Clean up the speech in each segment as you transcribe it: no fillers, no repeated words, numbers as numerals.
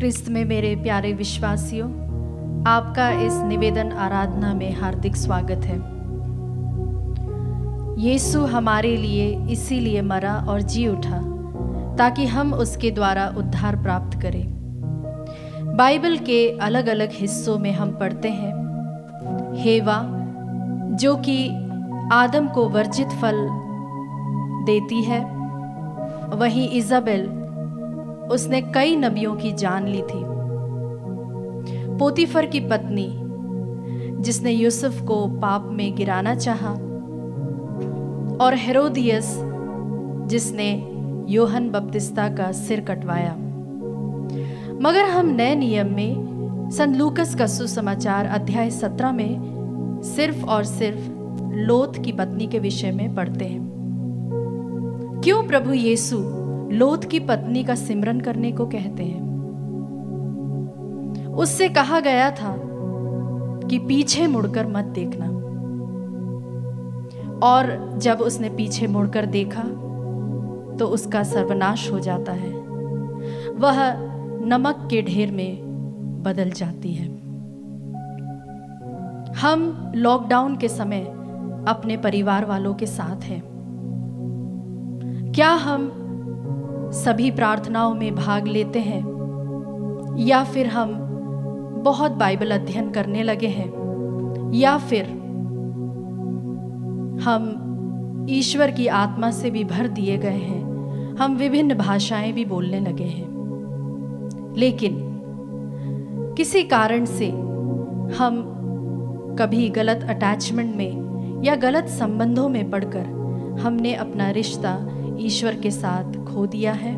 ख्रिस्त में मेरे प्यारे विश्वासियों, आपका इस निवेदन आराधना में हार्दिक स्वागत है। यीशु हमारे लिए इसीलिए मरा और जी उठा ताकि हम उसके द्वारा उद्धार प्राप्त करें। बाइबल के अलग अलग हिस्सों में हम पढ़ते हैं, हेवा जो कि आदम को वर्जित फल देती है, वहीं इजाबेल उसने कई नबियों की जान ली थी। पोतीफर की पत्नी जिसने यूसुफ को पाप में गिराना चाहा, और हेरोदियस जिसने योहन बपतिस्ता का सिर कटवाया। मगर हम नए नियम में संत लूकस का सुसमाचार अध्याय 17 में सिर्फ और सिर्फ लोत की पत्नी के विषय में पढ़ते हैं। क्यों प्रभु यीशु लोत की पत्नी का सिमरन करने को कहते हैं? उससे कहा गया था कि पीछे मुड़कर मत देखना, और जब उसने पीछे मुड़कर देखा तो उसका सर्वनाश हो जाता है, वह नमक के ढेर में बदल जाती है। हम लॉकडाउन के समय अपने परिवार वालों के साथ हैं। क्या हम सभी प्रार्थनाओं में भाग लेते हैं, या फिर हम बहुत बाइबल अध्ययन करने लगे हैं, या फिर हम ईश्वर की आत्मा से भी भर दिए गए हैं, हम विभिन्न भाषाएं भी बोलने लगे हैं, लेकिन किसी कारण से हम कभी गलत अटैचमेंट में या गलत संबंधों में पड़कर हमने अपना रिश्ता ईश्वर के साथ खो दिया है।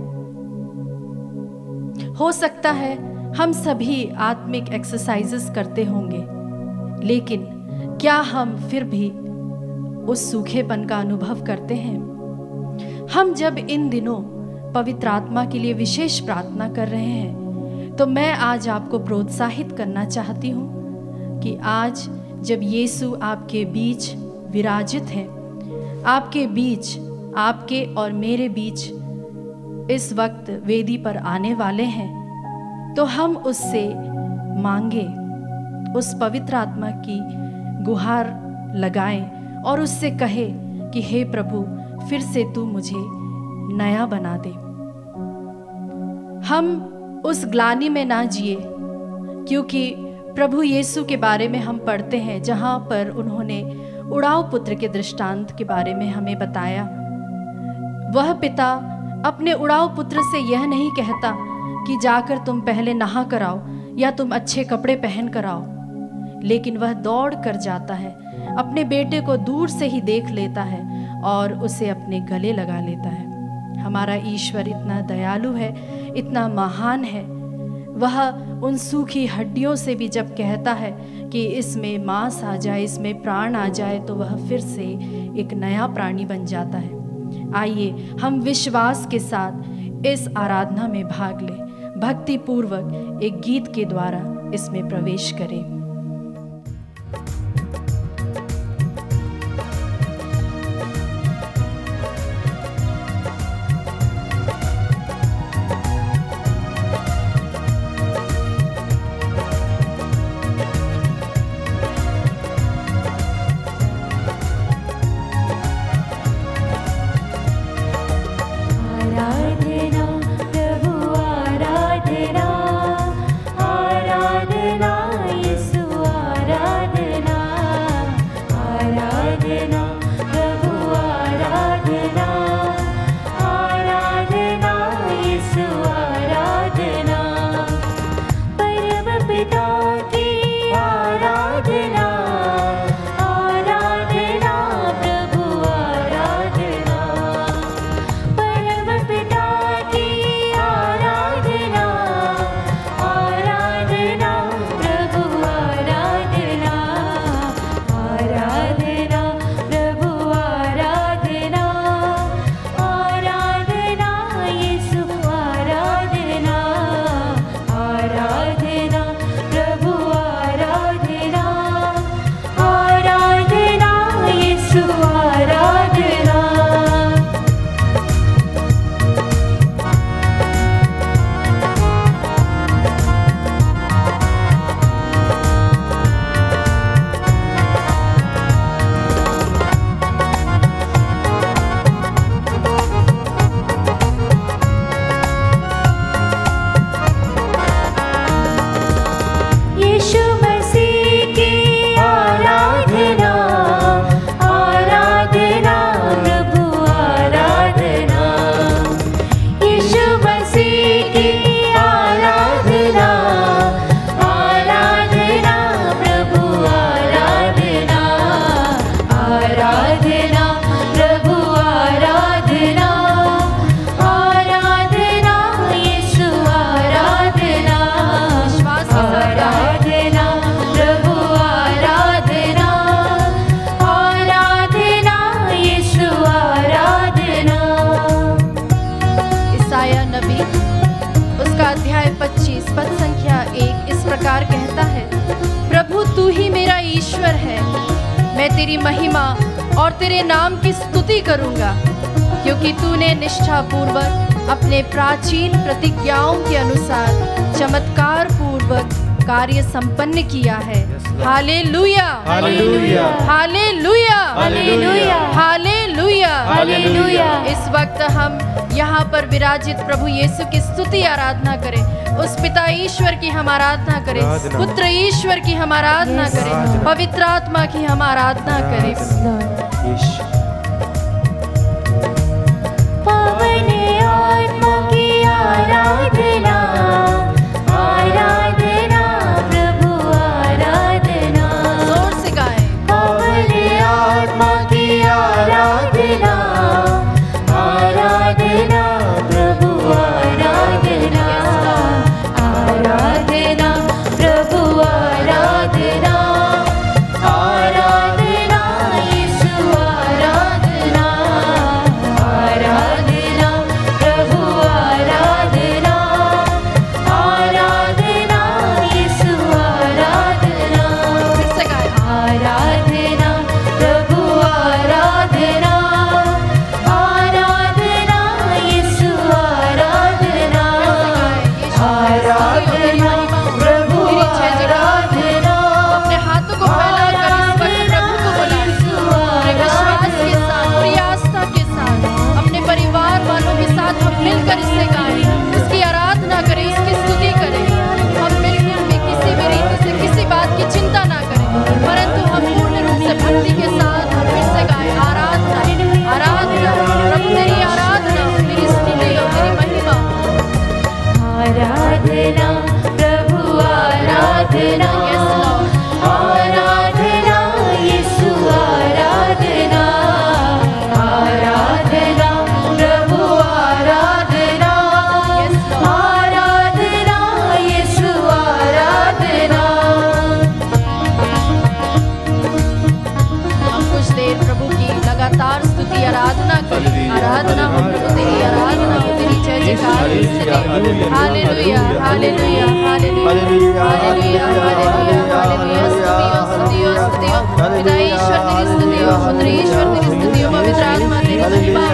हो सकता है हम सभी आत्मिक एक्सरसाइजेस करते होंगे, लेकिन क्या हम फिर भी उस सूखेपन का अनुभव करते हैं? हम जब इन दिनों पवित्र आत्मा के लिए विशेष प्रार्थना कर रहे हैं, तो मैं आज आपको प्रोत्साहित करना चाहती हूँ कि आज जब यीशु आपके बीच विराजित है, आपके बीच, आपके और मेरे बीच इस वक्त वेदी पर आने वाले हैं, तो हम उससे मांगे, उस पवित्र आत्मा की गुहार लगाएं और उससे कहे कि हे प्रभु, फिर से तू मुझे नया बना दे। हम उस ग्लानि में ना जिए, क्योंकि प्रभु यीशु के बारे में हम पढ़ते हैं जहाँ पर उन्होंने उड़ाऊ पुत्र के दृष्टांत के बारे में हमें बताया। वह पिता अपने उड़ाऊ पुत्र से यह नहीं कहता कि जाकर तुम पहले नहा कर आओ या तुम अच्छे कपड़े पहन कर आओ, लेकिन वह दौड़ कर जाता है, अपने बेटे को दूर से ही देख लेता है और उसे अपने गले लगा लेता है। हमारा ईश्वर इतना दयालु है, इतना महान है। वह उन सूखी हड्डियों से भी जब कहता है कि इसमें मांस आ जाए, इसमें प्राण आ जाए, तो वह फिर से एक नया प्राणी बन जाता है। आइए हम विश्वास के साथ इस आराधना में भाग लें, भक्ति पूर्वक एक गीत के द्वारा इसमें प्रवेश करें। आराधना, यीशु पद संख्या 1 इस प्रकार कहता है, प्रभु तू ही मेरा ईश्वर है, मैं तेरी महिमा और तेरे नाम की स्तुति करूंगा, क्योंकि तूने निष्ठापूर्वक अपने प्राचीन प्रतिज्ञाओं के अनुसार चमत्कार पूर्वक कार्य संपन्न किया है। Hallelujah, hallelujah, hallelujah, hallelujah, hallelujah, hallelujah. इस वक्त हम यहाँ पर विराजित प्रभु यीशु की स्तुति आराधना करें। उस पिता ईश्वर की हम आराधना करें, पुत्र ईश्वर की हम आराधना करें, पवित्र आत्मा की हम आराधना करें। पवन आत्मा की आराधना, आराधना प्रभु आराधना। जोर से गाएं। पवन आत्मा की आराधना, आराधना प्रभु आराधना, आराधना प्रभु आराधना, आराधना यीशु आराधना, आराधना प्रभु आराधना, आराधना यीशु आराधना। फिर से गाएं। आराधना प्रभु आराधना, आराधना यीशु आराधना, आराधना प्रभु आराधना। अपने हाथों को फैलाकर इस वक्त प्रभु को बुलाएं। अपने विश्वास के साथ, पूरी आस्था के साथ, अपने परिवार वालों के साथ हम मिलकर इसे गाएं, उसकी आराधना करें, उसकी स्तुति करें। हम मिलकर भी किसी भी रीति से किसी बात की चिंता ना करें, परंतु हम पूर्ण रूप से भक्ति के साथ हम फिर से गाएं। आराधना, आराधना प्रभु तेरी आराधना, तेरी स्तुति और तेरी महिमा। आराधना प्रभु आराधना, आराधना यीशु आराधना, आराधना प्रभु आराधना, आराधना यीशु आराधना। हम कुछ देर प्रभु की लगातार स्तुति आराधना करें। आराधना हो प्रभु तेरी, आराधना हो तेरी, जय जयकार इसलिए। Hallelujah, hallelujah, hallelujah, hallelujah, hallelujah, hallelujah. स्तुतियों, स्तुतियों, स्तुतियों। पिता ईश्वर तेरी स्तुतियों, पुत्र ईश्वर तेरी स्तुतियों, पवित्र आत्मा तेरी महिमा।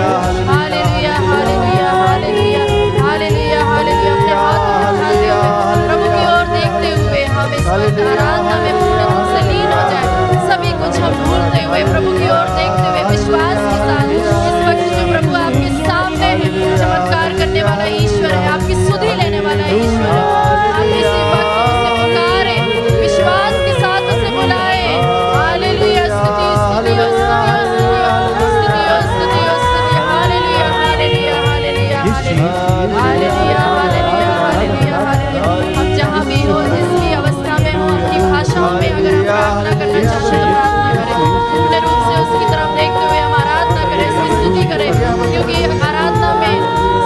Hallelujah, hallelujah, hallelujah, hallelujah, hallelujah. अपने हाथों को उठाते हुए प्रभु की ओर देखते हुए हम इस वक्त आराधना में पूर्ण रूप से लीन हो जाए। सभी कुछ हम भूलते हुए प्रभु की ओर देखते हुए विश्वास के साथ इस वक्त जो प्रभु आपके सामने है, चमत्कार करने वाला ईश्वर है, आपकी सुधि लेने वाला ईश्वर है। आप इसी वक्त उसे पुकारे, विश्वास के साथ उसे बुलाए। हालेलुया, स्तुति, स्तुतियों, स्तुतियों, स्तुतियों, स्तुतियों, स्तुतियों। Hallelujah, hallelujah, hallelujah, hallelujah, hallelujah, hallelujah, hallelujah. हम जहाँ भी हो, जिस भी अवस्था में हो, अपनी भाषाओं में अगर हम प्रार्थना करना चाहते हैं तो प्रार्थना करें। पूर्ण रूप से उसकी तरफ देखते हुए हम आराधना करें, उसकी स्तुति करें, क्योंकि आराधना में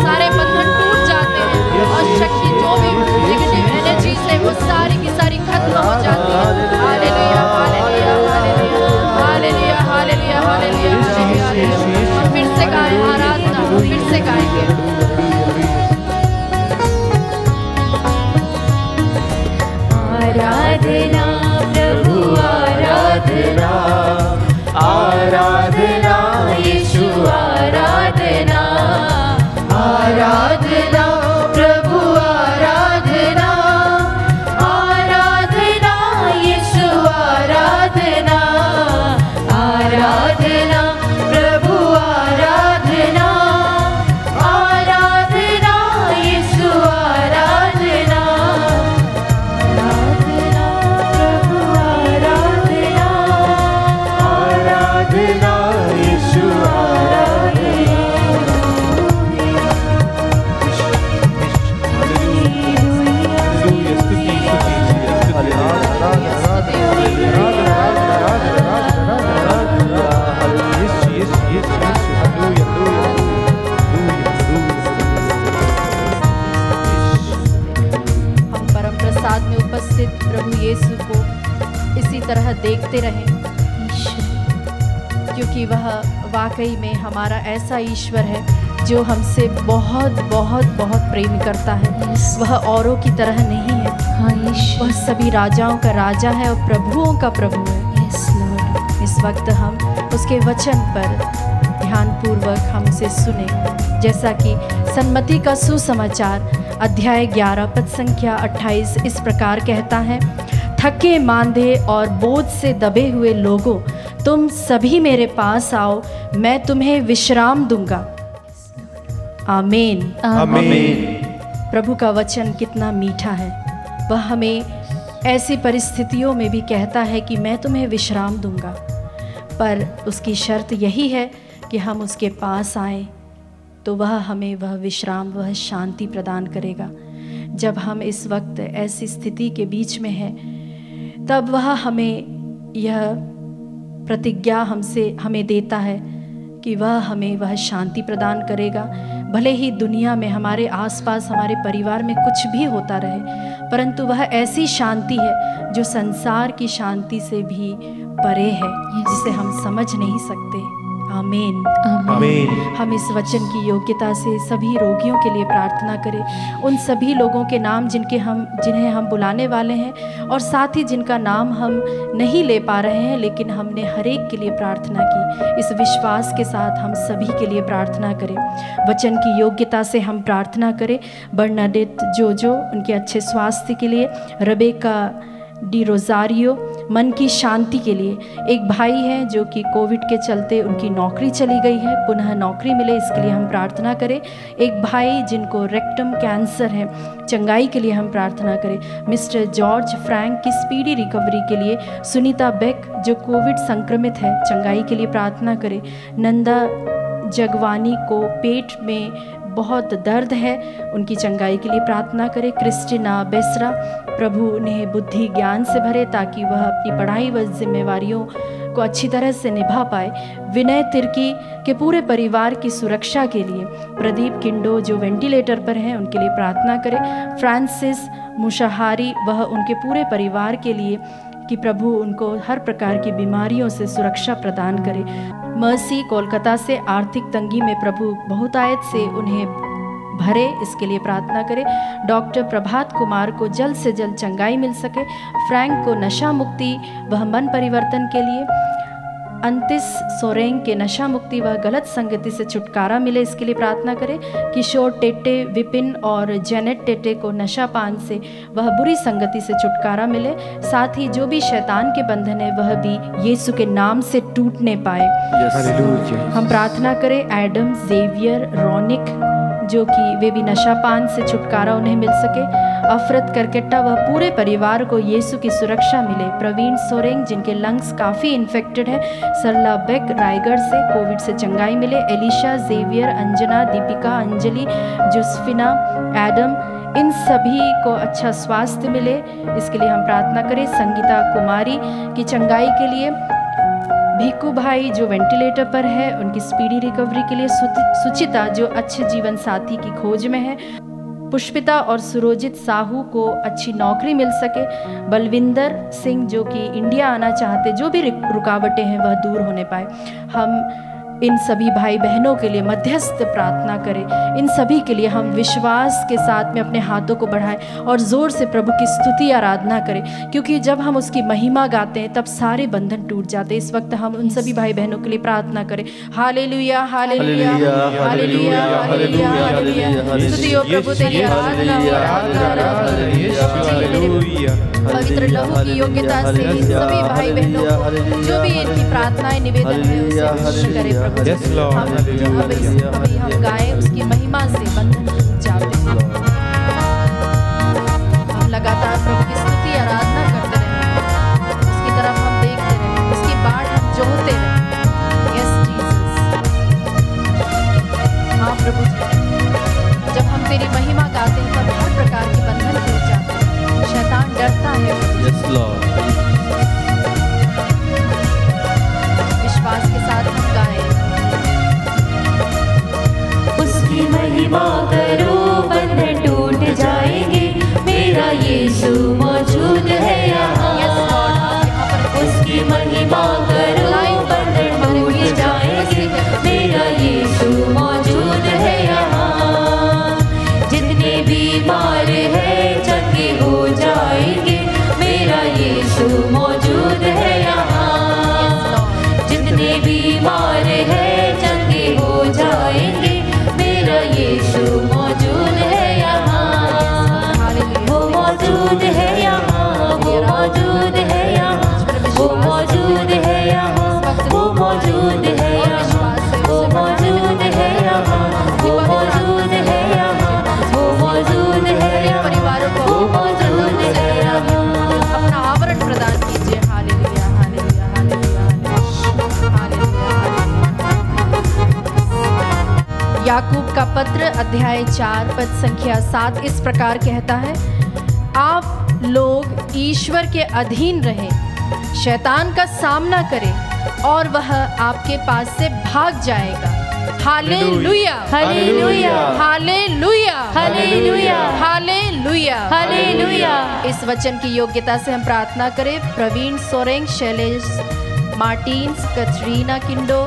सारे बंधन टूट जाते हैं और शक्ति जो भी नेगेटिव एनर्जी से वो सारी की सारी खत्म हो जाती है। Hallelujah, hallelujah, hallelujah, hallelujah, hallelujah, hallelujah, hallelujah. हम फिर से गाएं आराधना, हम फिर से गाएंगे। आराधना प्रभु आराधना, आराधना यीशु आराधना, आराधना प्रभु आराधना, आराधना यीशु आराधना, आराधना प्रभु आराधना, आराधना यीशु आराधना, आराधना प्रभु आराधना, आराधना यीशु हम परम प्रसाद में उपस्थित प्रभु यीशु को इसी तरह देखते रहें, क्योंकि वह वाकई में हमारा ऐसा ईश्वर है जो हमसे बहुत बहुत बहुत प्रेम करता है। वह औरों की तरह नहीं है। वह सभी राजाओं का राजा है और प्रभुओं का प्रभु है। इस वक्त हम उसके वचन पर ध्यानपूर्वक हम उसे सुने, जैसा कि सन्मति का सुसमाचार अध्याय 11 पद संख्या 28 इस प्रकार कहता है, थके मांदे और बोझ से दबे हुए लोगों, तुम सभी मेरे पास आओ, मैं तुम्हें विश्राम दूंगा। आमीन। आमीन। प्रभु का वचन कितना मीठा है। वह हमें ऐसी परिस्थितियों में भी कहता है कि मैं तुम्हें विश्राम दूंगा, पर उसकी शर्त यही है कि हम उसके पास आएं, तो वह हमें वह विश्राम, वह शांति प्रदान करेगा। जब हम इस वक्त ऐसी स्थिति के बीच में हैं, तब वह हमें यह प्रतिज्ञा हमें देता है कि वह हमें वह शांति प्रदान करेगा। भले ही दुनिया में हमारे आसपास हमारे परिवार में कुछ भी होता रहे, परंतु वह ऐसी शांति है जो संसार की शांति से भी परे है, जिसे हम समझ नहीं सकते। आमीन। आमीन। हम इस वचन की योग्यता से सभी रोगियों के लिए प्रार्थना करें, उन सभी लोगों के नाम जिन्हें हम बुलाने वाले हैं, और साथ ही जिनका नाम हम नहीं ले पा रहे हैं, लेकिन हमने हर एक के लिए प्रार्थना की। इस विश्वास के साथ हम सभी के लिए प्रार्थना करें। वचन की योग्यता से हम प्रार्थना करें बर्नाडेट जोजो उनके अच्छे स्वास्थ्य के लिए, रेबेका डी रोजारियो मन की शांति के लिए। एक भाई हैं जो कि कोविड के चलते उनकी नौकरी चली गई है, पुनः नौकरी मिले इसके लिए हम प्रार्थना करें। एक भाई जिनको रेक्टम कैंसर है, चंगाई के लिए हम प्रार्थना करें। मिस्टर जॉर्ज फ्रैंक की स्पीडी रिकवरी के लिए। सुनीता बेक जो कोविड संक्रमित है, चंगाई के लिए प्रार्थना करें। नंदा जगवानी को पेट में बहुत दर्द है, उनकी चंगाई के लिए प्रार्थना करें। क्रिस्टिना बेसरा, प्रभु उन्हें बुद्धि ज्ञान से भरे ताकि वह अपनी पढ़ाई व जिम्मेवारियों को अच्छी तरह से निभा पाए। विनय तिर्की के पूरे परिवार की सुरक्षा के लिए। प्रदीप किंडो जो वेंटिलेटर पर हैं, उनके लिए प्रार्थना करें। फ्रांसिस मुशाहारी, वह उनके पूरे परिवार के लिए कि प्रभु उनको हर प्रकार की बीमारियों से सुरक्षा प्रदान करे। मर्सी कोलकाता से आर्थिक तंगी में प्रभु बहुतायत से उन्हें भरे, इसके लिए प्रार्थना करें। डॉक्टर प्रभात कुमार को जल्द से जल्द चंगाई मिल सके। फ्रैंक को नशा मुक्ति वह मन परिवर्तन के लिए। अंतिस सोरेंग के नशा मुक्ति व गलत संगति से छुटकारा मिले, इसके लिए प्रार्थना करें। किशोर टेटे, विपिन और जेनेट टेटे को नशा पान से वह बुरी संगति से छुटकारा मिले। साथ ही जो भी शैतान के बंधन है वह भी यीशु के नाम से टूटने पाए। हम प्रार्थना करें एडम, जेवियर, रोनिक जो कि वे भी नशा पान से छुटकारा उन्हें मिल सके। अफरत करकेट्टा वह पूरे परिवार को यीशु की सुरक्षा मिले। प्रवीण सोरेंग जिनके लंग्स काफ़ी इन्फेक्टेड है। सरला बेक रायगढ़ से कोविड से चंगाई मिले। Elisha, Xavier, Anjana, Deepika, Anjali, Josephina, Adam, इन सभी को अच्छा स्वास्थ्य मिले, इसके लिए हम प्रार्थना करें। संगीता कुमारी की चंगाई के लिए। भिक्कू भाई जो वेंटिलेटर पर है, उनकी स्पीडी रिकवरी के लिए। सुचिता जो अच्छे जीवन साथी की खोज में है। पुष्पिता और सुरोजित साहू को अच्छी नौकरी मिल सके। बलविंदर सिंह जो कि इंडिया आना चाहते, जो भी रुकावटें हैं वह दूर होने पाए। हम इन सभी भाई बहनों के लिए मध्यस्थ प्रार्थना करें। इन सभी के लिए हम विश्वास के साथ में अपने हाथों को बढ़ाएं और ज़ोर से प्रभु की स्तुति आराधना करें, क्योंकि जब हम उसकी महिमा गाते हैं तब सारे बंधन टूट जाते हैं। इस वक्त हम उन सभी भाई बहनों के लिए प्रार्थना करें। Hallelujah, hallelujah, hallelujah, hallelujah, hallelujah. स्तुति हो प्रभु तेरी आराधना हो, पवित्र लहू की योग्यता से इन सभी भाई बहनों को जो भी इनकी प्रार्थनाएं निवेदन है उसे करें प्रभु। हम गाएं उसकी महिमा से बंधन टूट जाते हैं। हम लगातार प्रभु की स्तुति आराधना करते रहें, उसकी तरफ हम देखते रहें, उसकी बाट हम जोहते रहें। Yes Jesus. हाँ प्रभु जी, जब हम तेरी महिमा गाते हैं तब हर प्रकार के बंधन टूट जाते हैं, शैतान डरता है। Yes Lord. विश्वास के साथ हम गाएं। उसकी महिमा करो, बंधन टूट जाएंगे, मेरा यीशु मौजूद है यहाँ। उसकी महिमा करो, बंधन टूट जाएंगे, मेरा यीशु मौजूद है अध्याय 4 पद संख्या 7 इस प्रकार कहता है, आप लोग ईश्वर के अधीन रहें, शैतान का सामना करें और वह आपके पास से भाग जाएगा। Hallelujah, hallelujah, hallelujah, hallelujah, hallelujah, hallelujah. इस वचन की योग्यता से हम प्रार्थना करें। प्रवीण सोरेंग, शैलेश मार्टिन्स, कतरीना किंडो,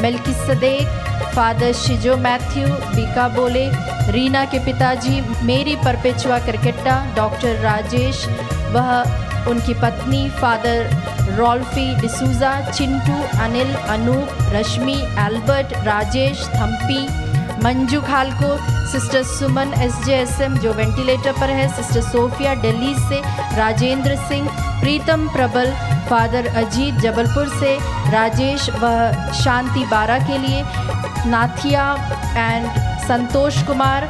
मेल्किसदेक, फादर शिजो मैथ्यू, बीका बोले, रीना के पिताजी मेरी परपेचुआ क्रिकेटा, डॉक्टर राजेश, वह उनकी पत्नी फादर रॉल्फी डिसूजा, चिंटू, अनिल, अनूप, रश्मि, एल्बर्ट, राजेश, थम्पी, मंजू खालको, सिस्टर सुमन SJSM जो वेंटिलेटर पर है, सिस्टर सोफिया दिल्ली से, राजेंद्र सिंह, प्रीतम प्रबल, फादर अजीत जबलपुर से, राजेश व शांति बारा के लिए, Nathiya and Santosh Kumar,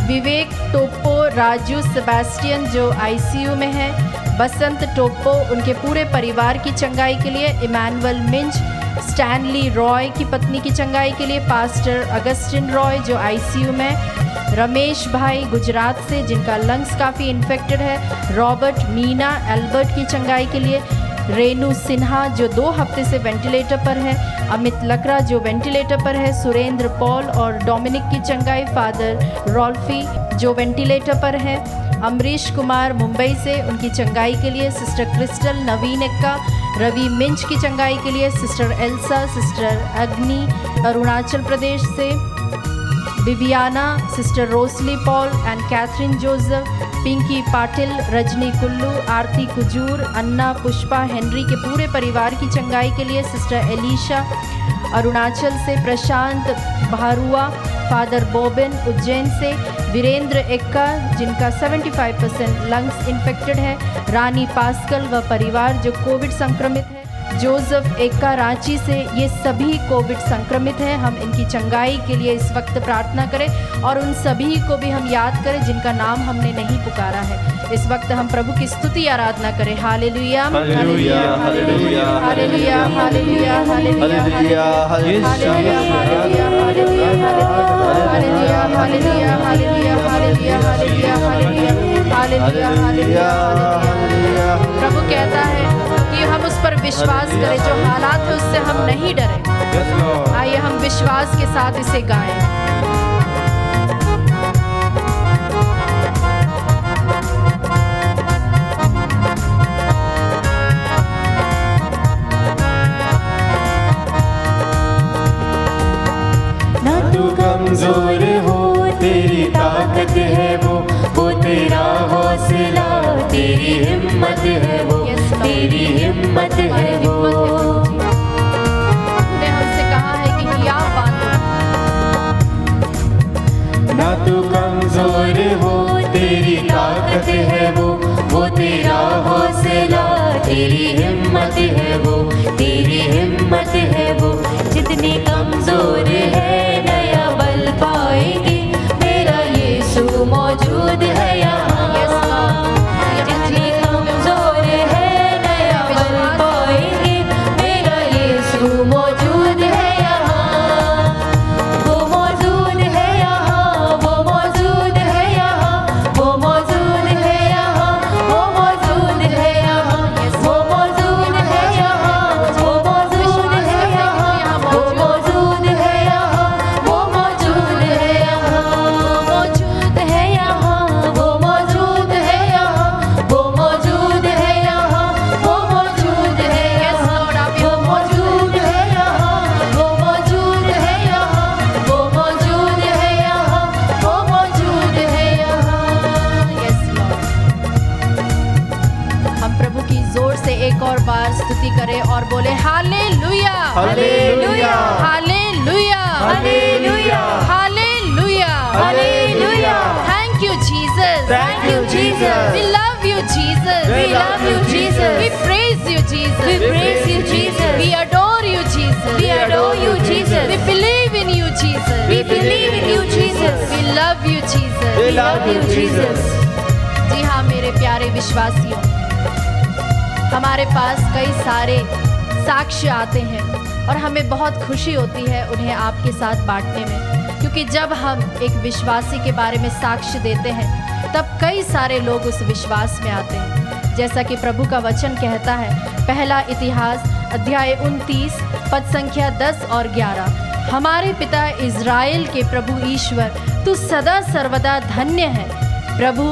Vivek Toppo, Raju Sebastian जो ICU में है, बसंत टोप्पो उनके पूरे परिवार की चंगाई के लिए, इमैनुअल मिंच, स्टैनली रॉय की पत्नी की चंगाई के लिए, पास्टर अगस्टिन रॉय जो ICU में, रमेश भाई गुजरात से जिनका लंग्स काफ़ी इन्फेक्टेड है, रॉबर्ट, मीना, एल्बर्ट की चंगाई के लिए, रेनू सिन्हा जो 2 हफ्ते से वेंटिलेटर पर है, अमित लकड़ा जो वेंटिलेटर पर है, सुरेंद्र पॉल और डोमिनिक की चंगाई, फादर रॉल्फी जो वेंटिलेटर पर है, अमरीश कुमार मुंबई से उनकी चंगाई के लिए, सिस्टर क्रिस्टल, नवीन एक्का, रवि मिंच की चंगाई के लिए, सिस्टर एल्सा, सिस्टर अग्नि अरुणाचल प्रदेश से, Bibiana, sister Rosely Paul and Catherine Joseph, Pinky Patil, Rajni Kullu, Aarti Kujur, Anna, Pushpa, Henry के पूरे परिवार की चंगाई के लिए, सिस्टर एलिशा अरुणाचल से, प्रशांत भारुआ, फादर बोबिन उज्जैन से, वीरेंद्र एक्का जिनका 75% लंग्स इन्फेक्टेड है, रानी पास्कल व परिवार जो कोविड संक्रमित है, जोसेफ एक्का रांची से, ये सभी कोविड संक्रमित हैं। हम इनकी चंगाई के लिए इस वक्त प्रार्थना करें और उन सभी को भी हम याद करें जिनका नाम हमने नहीं पुकारा है। इस वक्त हम प्रभु की स्तुति आराधना करें। Hallelujah, hallelujah, hallelujah, hallelujah, hallelujah, hallelujah, hallelujah, hallelujah, hallelujah, hallelujah, hallelujah, hallelujah, hallelujah, hallelujah, hallelujah. प्रभु कहता है कि हम उस पर विश्वास करें, जो हालात है उससे हम नहीं डरें। आइए हम विश्वास के साथ इसे गाएं। ना तू कमजोर हो, तेरी ताकत है वो तेरा हौसला, तेरी हिम्मत है वो, तेरी हिम्मत है वो। ने हमसे कहा है कि हिया बांधो। ना तू कमजोर हो, तेरी ताकत है वो तेरा हौसला, तेरी हिम्मत है वो, तेरी हिम्मत है वो। जितने कमजोर है नया बल पाएंगे, मेरा यीशु मौजूद है यहाँ। जितने कमजोर है नया बल पाएंगे, मेरा यीशु मौजूद है यहाँ। वो मौजूद है यहाँ, वो मौजूद है यहाँ, वो मौजूद है यहाँ, वो मौजूद है यहाँ, वो मौजूद है यहाँ, वो मौजूद है यहाँ, वो मौजूद है यहाँ, वो मौजूद है यहाँ, मौजूद है यहाँ, वो मौजूद है यहाँ, वो मौजूद है यहाँ, वो मौजूद है यहाँ, वो मौजूद है यहाँ, वो मौजूद है यहाँ, वो मौजूद है यहाँ, वो मौजूद है यहाँ। Yes Lord. हम प्रभु की जोर से एक और बार स्तुति करें और बोले hallelujah, hallelujah, hallelujah, hallelujah, hallelujah, hallelujah. Thank you Jesus, Thank you, Jesus. We love you Jesus, We love you, Jesus. We praise you Jesus, We praise you, Jesus. We adore you Jesus, We adore you, Jesus. We believe in you Jesus, We believe in you, Jesus. We love you Jesus, We love you, Jesus. जी हाँ मेरे प्यारे विश्वासियों, हमारे पास कई सारे साक्ष्य आते हैं और हमें बहुत खुशी होती है उन्हें आपके साथ बांटने में, क्योंकि क्योंकि जब हम एक विश्वासी के बारे में साक्ष्य देते हैं तब कई सारे लोग उस विश्वास में आते हैं। जैसा कि प्रभु का वचन कहता है, पहला इतिहास अध्याय 29 पद संख्या 10 और 11, हमारे पिता इज़राइल के प्रभु ईश्वर, तू सदा सर्वदा धन्य है। प्रभु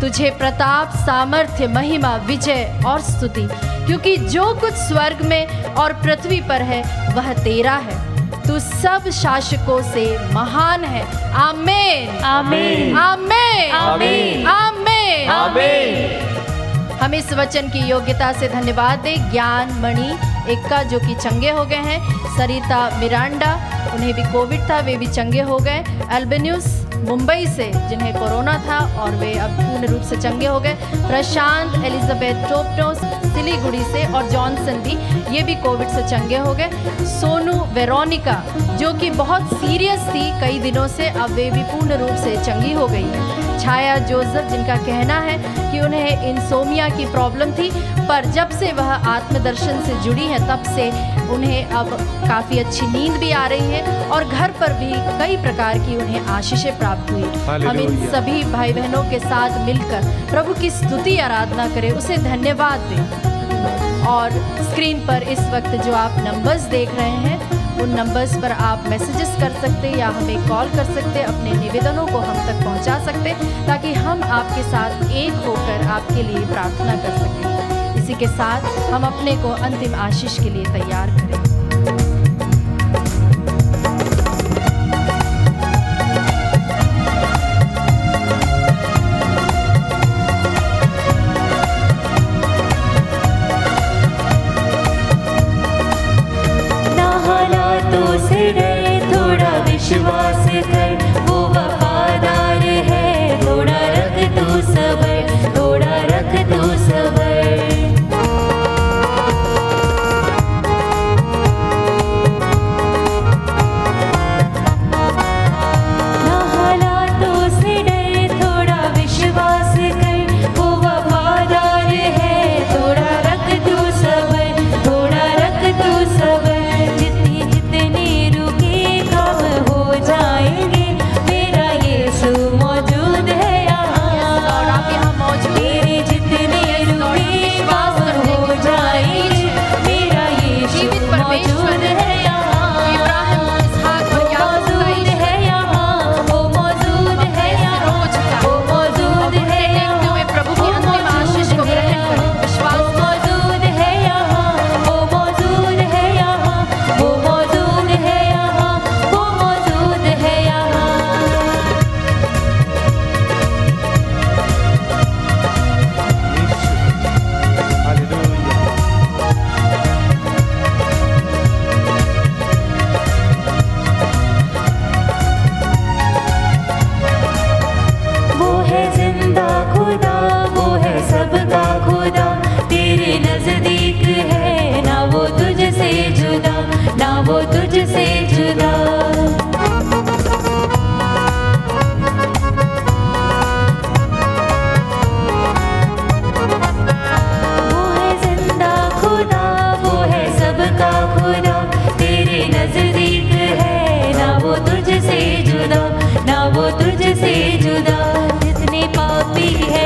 तुझे प्रताप, सामर्थ्य, महिमा, विजय और स्तुति, क्योंकि जो कुछ स्वर्ग में और पृथ्वी पर है वह तेरा है। तू सब शासकों से महान है। आमीन आमीन आमीन आमीन आमीन आमीन। हम इस वचन की योग्यता से धन्यवाद दें ज्ञान मणि एक्का जो कि चंगे हो गए हैं, सरिता मिरांडा उन्हें भी कोविड था, वे भी चंगे हो गए, अल्बेन्यूस मुंबई से जिन्हें कोरोना था और वे अब पूर्ण रूप से चंगे हो गए, प्रशांत एलिजाबेथ टोपनोस सिलीगुड़ी से और जॉनसन भी, ये भी कोविड से चंगे हो गए, सोनू वेरोनिका जो कि बहुत सीरियस थी कई दिनों से, अब वे भी पूर्ण रूप से चंगी हो गई है, छाया जोसेफ जिनका कहना है कि उन्हें इंसोमिया की प्रॉब्लम थी, पर जब से वह आत्मदर्शन से जुड़ी है तब से उन्हें अब काफ़ी अच्छी नींद भी आ रही है और घर पर भी कई प्रकार की उन्हें आशीषें प्राप्त हुई। हम इन सभी भाई बहनों के साथ मिलकर प्रभु की स्तुति आराधना करें, उसे धन्यवाद दें। और स्क्रीन पर इस वक्त जो आप नंबर्स देख रहे हैं उन नंबर्स पर आप मैसेजेस कर सकते या हमें कॉल कर सकते, अपने निवेदनों को हम तक पहुंचा सकते ताकि हम आपके साथ एक होकर आपके लिए प्रार्थना कर सकें। इसी के साथ हम अपने को अंतिम आशीष के लिए तैयार करें। थोड़ा विश्वास कर, वो वफादार है, थोड़ा रख तू सबर, थोड़ा रख तू सबर। ना हालातों से डर, थोड़ा विश्वास कर, वो वफादार है, थोड़ा रख तू सबर, थोड़ा रख तू सबर। हो जाएंगे, मेरा यीशु मौजूद है यहाँ, और आप यहाँ मौजूद, मेरे जितने रुके काम हो जाएंगे, मेरा यीशु मौजूद है यहाँ, मौजूद है यहाँ, वो मौजूद है यहाँ, वो मौजूद है यहाँ, प्रभु की अंतिम आशीष को ग्रहण करें, विश्वास मौजूद है यहाँ, वो मौजूद है यहाँ, वो मौजूद है यहाँ, वो मौजूद है यहाँ। वो है जिंदा खुदा, वो है सबका खुदा, तेरे नजदीक है, ना वो तुझसे जुदा, ना वो तुझसे जुदा। वो है जिंदा खुदा, वो है सबका खुदा, तेरे नजदीक है, ना वो तुझसे जुदा, ना वो तुझसे जुदा। जितने पापी है